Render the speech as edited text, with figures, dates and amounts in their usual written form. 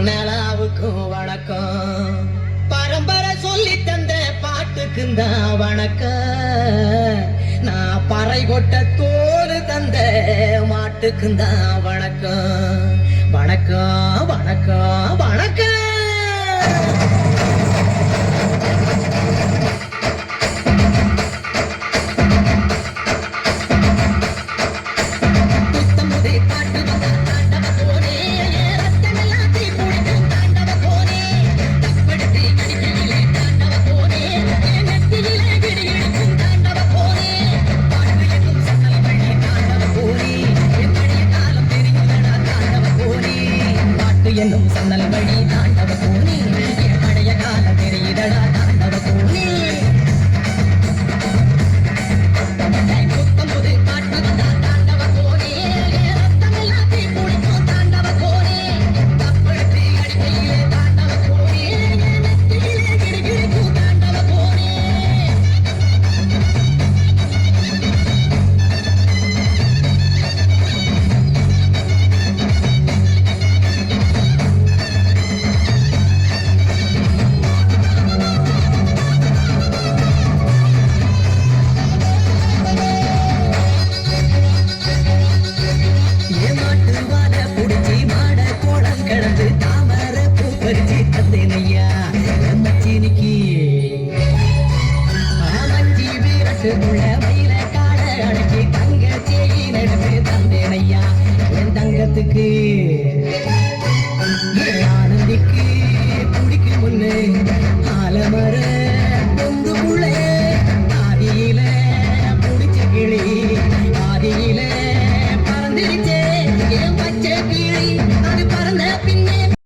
நிலாவுக்கும் வணக்கம் பரம்பரை சொல்லி தந்த பாட்டுக்குந்தான் வணக்கம் நான் பறை கொட்ட தோடு தந்த மாட்டுக்குந்தான் வணக்கம் வணக்கம் வணக்கம் வணக்கம் என்னும் சன்னல் வழி தாண்டவ கோணி என் பழைய கால தெரியுதடா தாண்டவ கோணி புத்தம்புது காட்டு வந்தா தாண்டவ கோணி ரத்தம் எல்லாத்தையும் குடிக்கும் தாண்டவ கோணி தப்படுத்தி அடிக்கையிலே தாண்டவ கோணி நெத்தியிலே கிடுகிடுக்கும் தாண்டவ கோணி உள்ள